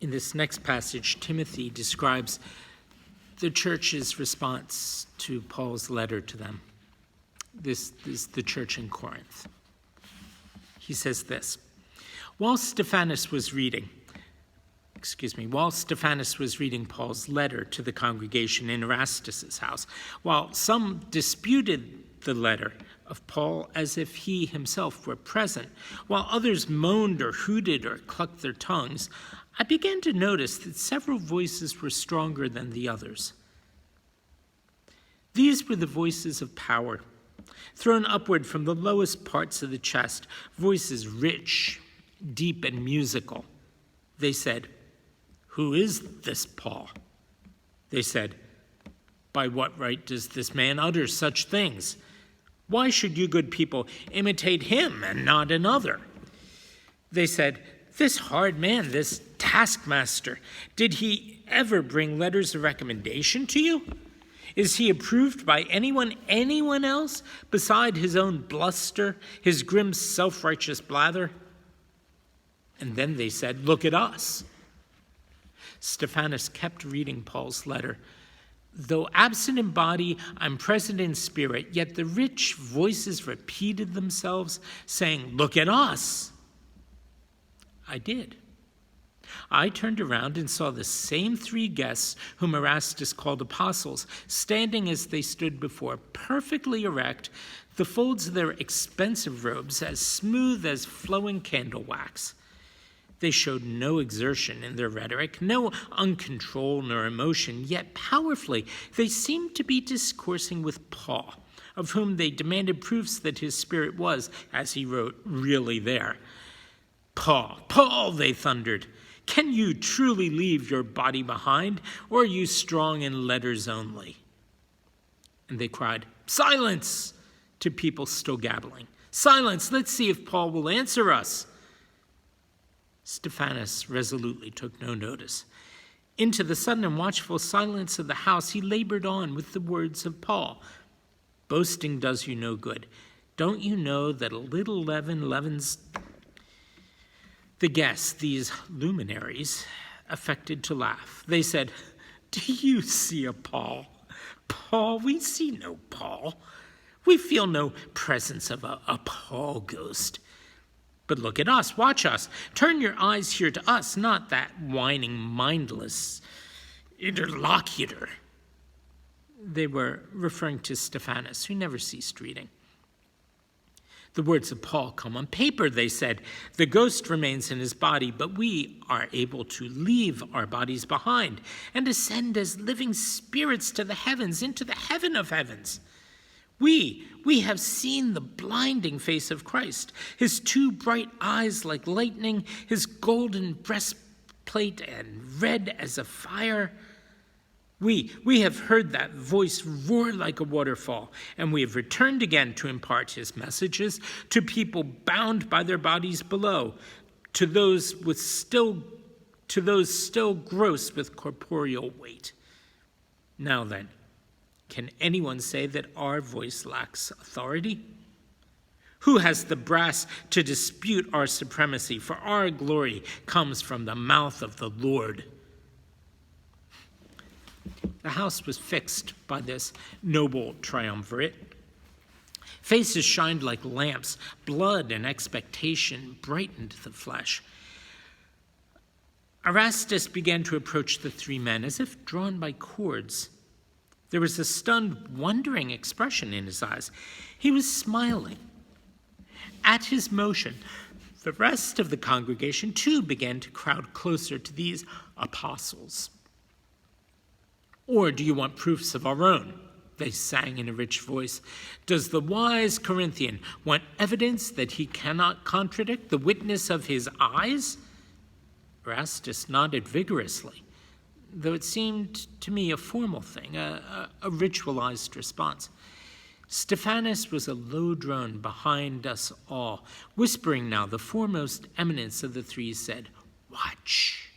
In this next passage, Timothy describes the church's response to Paul's letter to them. This is the church in Corinth. He says this: while Stephanas was reading Paul's letter to the congregation in Erastus' house, while some disputed the letter of Paul as if he himself were present, while others moaned or hooted or clucked their tongues, I began to notice that several voices were stronger than the others. These were the voices of power, thrown upward from the lowest parts of the chest, voices rich, deep, and musical. They said, "Who is this Paul?" They said, "By what right does this man utter such things? Why should you good people imitate him and not another?" They said, "This hard man, this taskmaster, did he ever bring letters of recommendation to you? Is he approved by anyone else beside his own bluster, his grim self-righteous blather?" And then they said, "Look at us." Stephanas kept reading Paul's letter. "Though absent in body, I'm present in spirit, yet the rich voices repeated themselves, saying, 'Look at us.' I did. I turned around and saw the same three guests whom Erastus called apostles, standing as they stood before, perfectly erect, the folds of their expensive robes as smooth as flowing candle wax. They showed no exertion in their rhetoric, no uncontrol nor emotion, yet powerfully they seemed to be discoursing with Paul, of whom they demanded proofs that his spirit was, as he wrote, really there. 'Paul, Paul,' they thundered, 'can you truly leave your body behind, or are you strong in letters only?' And they cried, 'Silence!' to people still gabbling. 'Silence! Let's see if Paul will answer us.' Stephanas resolutely took no notice. Into the sudden and watchful silence of the house, he labored on with the words of Paul. 'Boasting does you no good. Don't you know that a little leaven leavens—' The guests, these luminaries, affected to laugh. They said, 'Do you see a Paul? Paul? We see no Paul. We feel no presence of a Paul ghost. But look at us, watch us. Turn your eyes here to us, not that whining, mindless interlocutor.' They were referring to Stephanas, who never ceased reading. 'The words of Paul come on paper,' they said. 'The ghost remains in his body, but we are able to leave our bodies behind and ascend as living spirits to the heavens, into the heaven of heavens. We have seen the blinding face of Christ, his two bright eyes like lightning, his golden breastplate and red as a fire. We have heard that voice roar like a waterfall, and we have returned again to impart his messages to people bound by their bodies below, to those still gross with corporeal weight. Now then, can anyone say that our voice lacks authority? Who has the brass to dispute our supremacy? For our glory comes from the mouth of the Lord.' The house was fixed by this noble triumvirate. Faces shined like lamps. Blood and expectation brightened the flesh. Erastus began to approach the three men as if drawn by cords. There was a stunned, wondering expression in his eyes. He was smiling. At his motion, the rest of the congregation too began to crowd closer to these apostles. 'Or do you want proofs of our own?' they sang in a rich voice. 'Does the wise Corinthian want evidence that he cannot contradict the witness of his eyes?' Erastus nodded vigorously, though it seemed to me a formal thing, a ritualized response. Stephanas was a low drone behind us all. Whispering now, the foremost eminence of the three said, 'Watch.'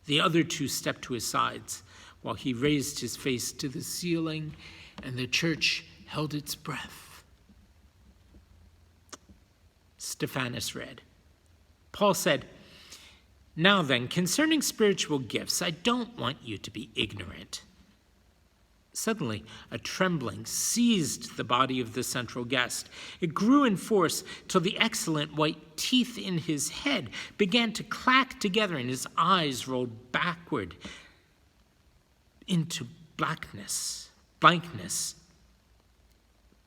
The other two stepped to his sides, while he raised his face to the ceiling, and the church held its breath. Stephanas read. Paul said, Now then, concerning spiritual gifts, I don't want you to be ignorant. Suddenly, a trembling seized the body of the central guest. It grew in force till the excellent white teeth in his head began to clack together and his eyes rolled backward into blankness.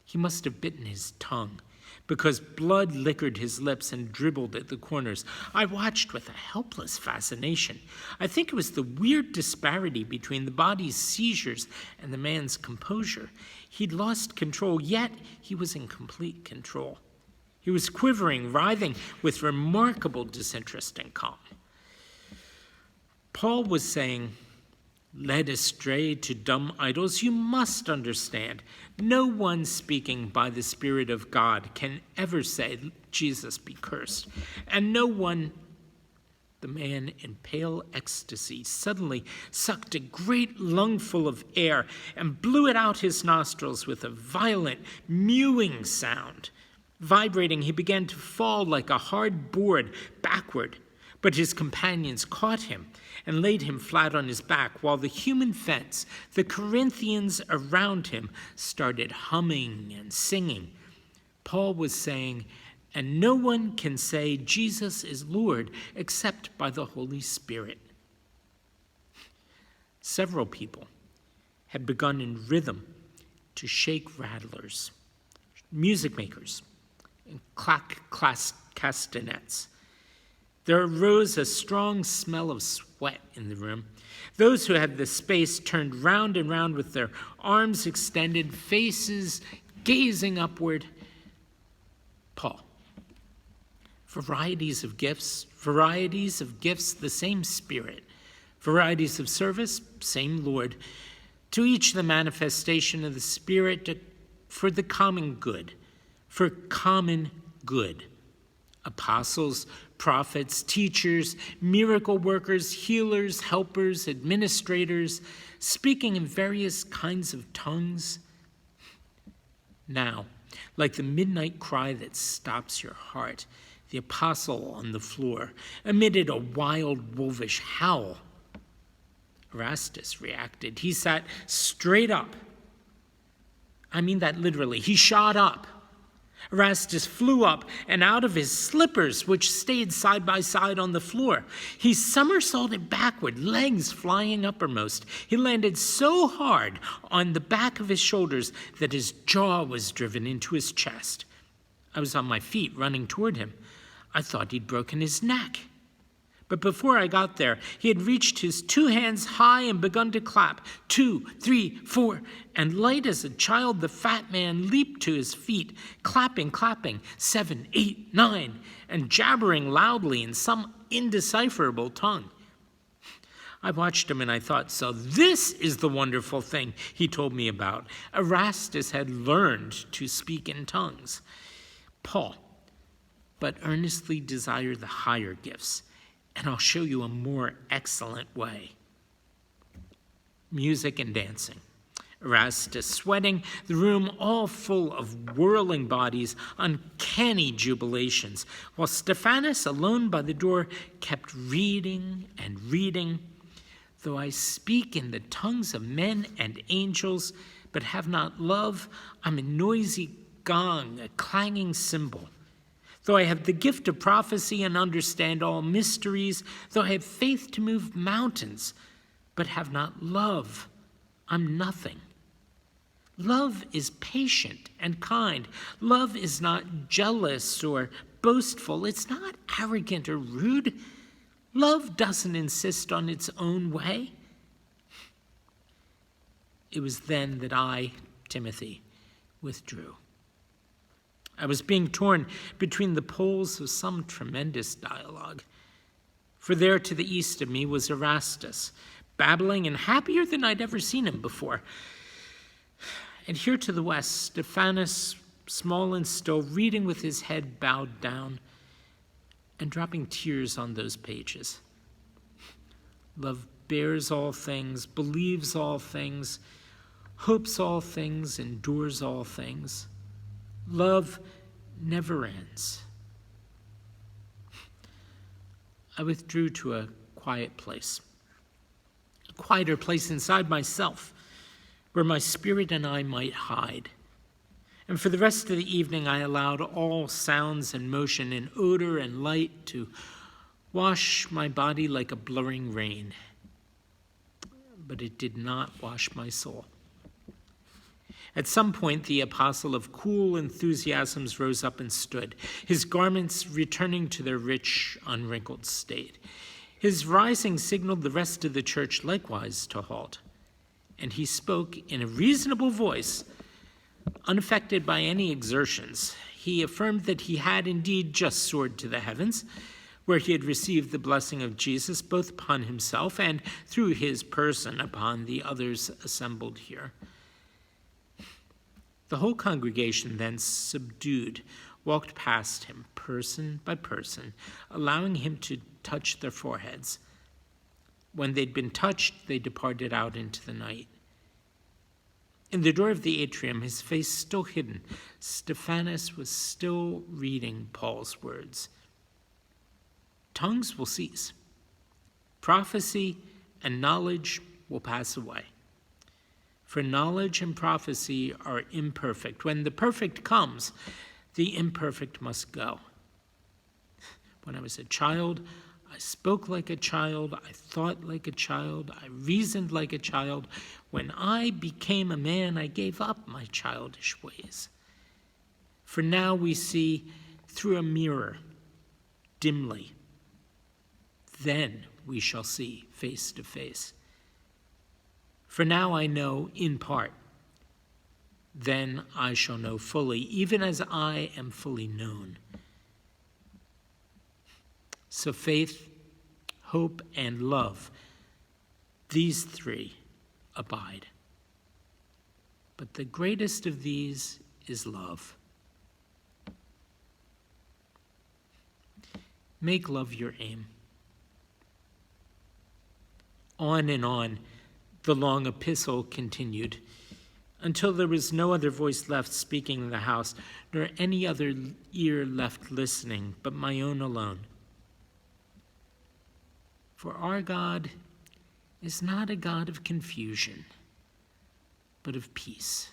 He must have bitten his tongue, because blood liquored his lips and dribbled at the corners. I watched with a helpless fascination. I think it was the weird disparity between the body's seizures and the man's composure. He'd lost control, yet he was in complete control. He was quivering, writhing with remarkable disinterest and calm. Paul was saying, led astray to dumb idols, you must understand, no one speaking by the Spirit of God can ever say, Jesus be cursed. And no one, the man in pale ecstasy, suddenly sucked a great lungful of air and blew it out his nostrils with a violent, mewing sound. Vibrating, he began to fall like a hard board backward. But his companions caught him and laid him flat on his back, while the human fence, the Corinthians around him, started humming and singing. Paul was saying, and no one can say Jesus is Lord except by the Holy Spirit. Several people had begun in rhythm to shake rattlers, music makers, and clack castanets. There arose a strong smell of sweat in the room. Those who had the space turned round and round with their arms extended, faces gazing upward. Paul. Varieties of gifts, the same Spirit. Varieties of service, same Lord. To each the manifestation of the Spirit for the common good. For common good. Apostles, prophets, teachers, miracle workers, healers, helpers, administrators, speaking in various kinds of tongues. Now, like the midnight cry that stops your heart, the apostle on the floor emitted a wild, wolfish howl. Erastus reacted. He sat straight up. I mean that literally. He shot up. Erastus flew up and out of his slippers, which stayed side by side on the floor. He somersaulted backward, legs flying uppermost. He landed so hard on the back of his shoulders that his jaw was driven into his chest. I was on my feet, running toward him. I thought he'd broken his neck. But before I got there, he had reached his 2 hands high and begun to clap. 2, 3, 4, and light as a child, the fat man leaped to his feet, clapping, 7, 8, 9, and jabbering loudly in some indecipherable tongue. I watched him and I thought, so this is the wonderful thing he told me about. Erastus had learned to speak in tongues. Paul, but earnestly desire the higher gifts, and I'll show you a more excellent way. Music and dancing. Erastus sweating, the room all full of whirling bodies, uncanny jubilations, while Stephanus, alone by the door, kept reading and reading. Though I speak in the tongues of men and angels, but have not love, I'm a noisy gong, a clanging cymbal. Though I have the gift of prophecy and understand all mysteries, though I have faith to move mountains, but have not love, I'm nothing. Love is patient and kind. Love is not jealous or boastful. It's not arrogant or rude. Love doesn't insist on its own way. It was then that I, Timothy, withdrew. I was being torn between the poles of some tremendous dialogue. For there to the east of me was Erastus, babbling and happier than I'd ever seen him before. And here to the west, Stephanus, small and still, reading with his head bowed down and dropping tears on those pages. Love bears all things, believes all things, hopes all things, endures all things. Love never ends. I withdrew to a quiet place, a quieter place inside myself, where my spirit and I might hide. And for the rest of the evening, I allowed all sounds and motion and odor and light to wash my body like a blurring rain. But it did not wash my soul. At some point, the apostle of cool enthusiasms rose up and stood, his garments returning to their rich, unwrinkled state. His rising signaled the rest of the church likewise to halt, and he spoke in a reasonable voice, unaffected by any exertions. He affirmed that he had indeed just soared to the heavens, where he had received the blessing of Jesus both upon himself and through his person upon the others assembled here. The whole congregation then, subdued, walked past him, person by person, allowing him to touch their foreheads. When they'd been touched, they departed out into the night. In the door of the atrium, his face still hidden, Stephanas was still reading Paul's words. Tongues will cease. Prophecy and knowledge will pass away. For knowledge and prophecy are imperfect. When the perfect comes, the imperfect must go. When I was a child, I spoke like a child, I thought like a child, I reasoned like a child. When I became a man, I gave up my childish ways. For now we see through a mirror, dimly. Then we shall see face to face. For now I know in part, then I shall know fully, even as I am fully known. So faith, hope, and love, these three abide. But the greatest of these is love. Make love your aim. On and on, the long epistle continued, until there was no other voice left speaking in the house, nor any other ear left listening, but my own alone. For our God is not a God of confusion, but of peace.